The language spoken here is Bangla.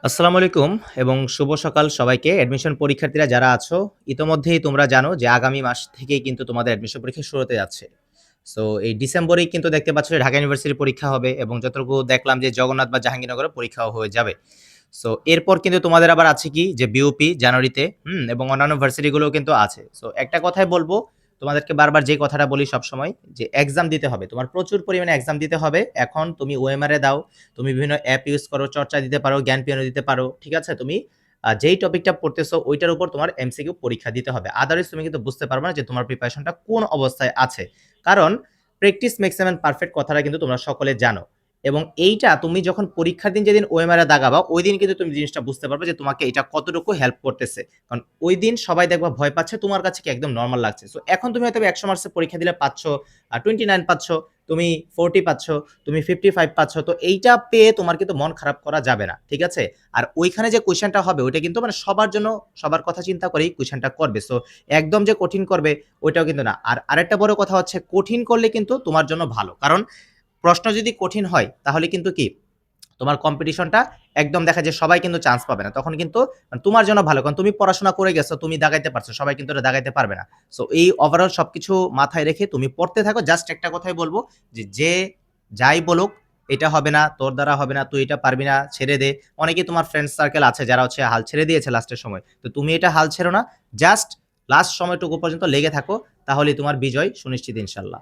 আসসালামু আলাইকুম এবং শুভ সকাল সবাইকে। অ্যাডমিশন পরীক্ষার্থীরা যারা আছো, ইতোমধ্যেই তোমরা জানো যে আগামী মাস থেকেই কিন্তু তোমাদের অ্যাডমিশন পরীক্ষা শুরু হতে যাচ্ছে। সো এই ডিসেম্বরেই কিন্তু দেখতে পাচ্ছ যে ঢাকা ইউনিভার্সিটির পরীক্ষা হবে এবং যতটুকু দেখলাম যে জগন্নাথ বা জাহাঙ্গীরনগরের পরীক্ষাও হয়ে যাবে। সো এরপর কিন্তু তোমাদের আবার আছে কি যে বিওপি জানুয়ারিতে এবং অন্যান্য ভার্সিটিগুলোও কিন্তু আছে। সো একটা কথাই বলবো, তোমাদেরকে বারবার যে কথাটা বলি সবসময় যে এক্সাম দিতে হবে। তোমার প্রচুর পরিমাণে এক্সাম দিতে হবে। এখন তুমি ওএমআর এ দাও, তুমি বিভিন্ন অ্যাপ ইউজ করো, চর্চা দিতে পারো, জ্ঞান পিয়ানো দিতে পারো। ঠিক আছে? তুমি যেই টপিকটা পড়তেছো ওইটার উপর তোমার এমসিকিউ পরীক্ষা দিতে হবে। আদারওয়াইজ তুমি কিন্তু বুঝতে পারবে না যে তোমার প্রিপারেশনটা কোন অবস্থায় আছে। কারণ practice makes a man perfect কথাটা কিন্তু তোমরা সকলে জানো। এবং এইটা তুমি যখন পরীক্ষার দিন যেদিন ওএমআর এ দাগাবা, ওইদিন কিন্তু তুমি জিনিসটা বুঝতে পারবে যে তোমাকে এটা কতটুকু হেল্প করতেছে। কারণ ওইদিন সবাই দেখবা ভয় পাচ্ছে, তোমার কাছে কি একদম নরমাল লাগছে। সো এখন তুমি হয়তো 100 মার্কসের পরীক্ষা দিলে পাচ্ছ 29 পাচ্ছ, তুমি 40 পাচ্ছ, তুমি 55 পাচ্ছ। তো এইটা পেয়ে তোমার কিন্তু মন খারাপ করা যাবে না। ঠিক আছে? আর ওইখানে যে কোয়েশ্চেনটা হবে ওইটা কিন্তু মানে সবার জন্য, সবার কথা চিন্তা করেই কোয়েশ্চেনটা করবে। সো একদম যে কঠিন করবে ওইটাও কিন্তু না। আর আরেকটা বড় কথা হচ্ছে, কঠিন করলে কিন্তু তোমার জন্য ভালো। কারণ প্রশ্ন যদি কঠিন হয় তাহলে কিন্তু কি তোমার কম্পিটিশনটা একদম দেখা যায় সবাই কিন্তু চান্স পাবে না। তখন কিন্তু তোমার জন্য ভালো। কারণ তুমি পড়াশোনা করে গেছো, তুমি দাগাইতে পারছো। সবাই কিন্তু এটা দাগাইতে পারবে না। সো এই ওভারঅল সবকিছু মাথায় রেখে তুমি পড়তে থাকো। জাস্ট একটা কথাই বলব যে যাই বলুক এটা হবে না, তোর দ্বারা হবে না, তুই এটা পারবি না, ছেড়ে দে। অনেকেই তোমার ফ্রেন্ড সার্কেল আছে যারা হচ্ছে হাল ছেড়ে দিয়েছে লাস্টের সময়। তো তুমি এটা হাল ছেড়ো না। জাস্ট লাস্ট সময়টুকু পর্যন্ত লেগে থাকো। তাহলেই তোমার বিজয় সুনিশ্চিত ইনশাআল্লাহ।